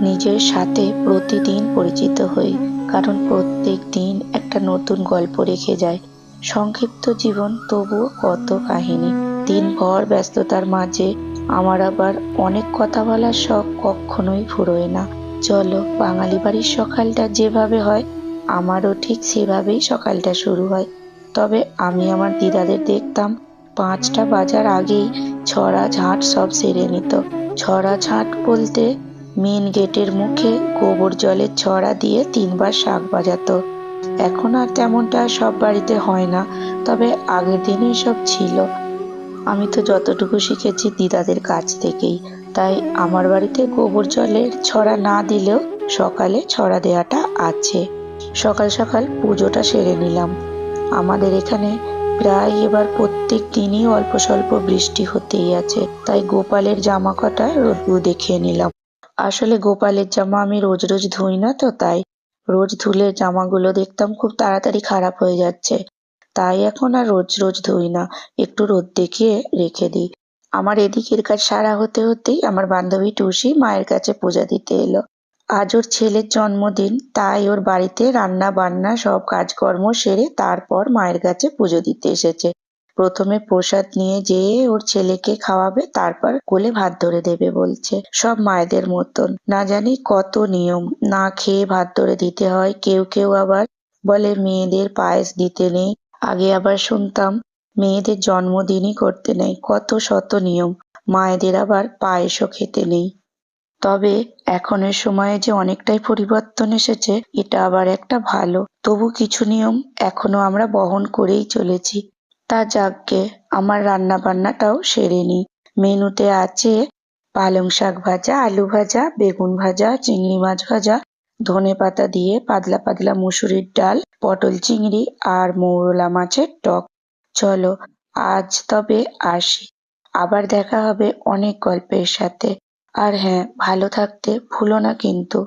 নিজের সাথে প্রতিদিন পরিচিত হই, কারণ প্রত্যেক দিন একটা নতুন গল্প রেখে যায়। সংক্ষিপ্ত জীবন, তবুও কত কাহিনী। দিনভর ব্যস্ততার মাঝে আমার আবার অনেক কথা বলার শখ কখনোই ফুরোয় না। চলো, বাঙালি বাড়ির সকালটা যেভাবে হয়, আমারও ঠিক সেভাবেই সকালটা শুরু হয়। তবে আমি আমার দিদাদের দেখতাম 5টা বাজার আগেই ছড়া ঝাঁট সব সেরে নিত। ছড়া ঝাঁট বলতে মেন গেটের মুখে গোবর জলের ছড়া দিয়ে 3বার শাঁখ বাজাতো। এখন আর তেমনটা সব বাড়িতে হয় না, তবে আগের দিনে এসব ছিল। আমি তো যতটুকু শিখেছি দিদাদের কাছ থেকেই, তাই আমার বাড়িতে গোবর জলের ছড়া না দিলেও সকালে ছড়া দেওয়াটা আছে। সকাল সকাল পুজোটা সেরে নিলাম। আমাদের এখানে প্রায় এবার প্রত্যেক দিনই অল্প স্বল্প বৃষ্টি হতেই আছে, তাই গোপালের জামা কটা রোদ্দুর দেখিয়ে নিলাম। আসলে গোপালের জামা আমি রোজ রোজ ধুই না, তো তাই রোজ ধুলে জামাগুলো দেখতাম খুব তাড়াতাড়ি খারাপ হয়ে যাচ্ছে। তাই এখন আর রোজ রোজ ধুই না, একটু রোদ দেখিয়ে রেখে দিই। আমার এদিকের কাজ সারা হতে হতেই আমার বান্ধবী টুসি মায়ের কাছে পূজা দিতে এলো। আজ ওর ছেলের জন্মদিন, তাই ওর বাড়িতে রান্না বান্না সব কাজকর্ম সেরে তারপর মায়ের কাছে পুজো দিতে এসেছে। প্রথমে প্রসাদ নিয়ে যেয়ে ওর ছেলেকে খাওয়াবে, তারপর কোলে ভাত ধরে দেবে বলছে। সব মায়েদের মতন না জানি কত নিয়ম, না খেয়ে ভাত ধরে দিতে হয়। কেউ কেউ আবার বলে মেয়েদের পায়েস দিতে নেই। আগে আবার শুনতাম মেয়েদের জন্মদিনই করতে নেই। কত শত নিয়ম, মায়েদের আবার পায়েসও খেতে নেই। তবে এখনের সময়ে যে অনেকটাই পরিবর্তন এসেছে, এটা আবার একটা ভালো। তবু কিছু নিয়ম এখনো আমরা বহন করেই চলেছি। তা যাকগে, আমার রান্না বান্নাটাও সেরে নিই। মেনুতে আছে পালং শাক ভাজা, আলু ভাজা, বেগুন ভাজা, চিংড়ি মাছ ভাজা, ধনেপাতা দিয়ে পাতলা পাতলা মুসুরির ডাল, পটল চিংড়ি আর মৌরলা মাছের টক। চলো, আজ তবে আসি। আবার দেখা হবে অনেক গল্পের সাথে। আর হ্যাঁ, ভালো থাকতে ভুলো না কিন্তু।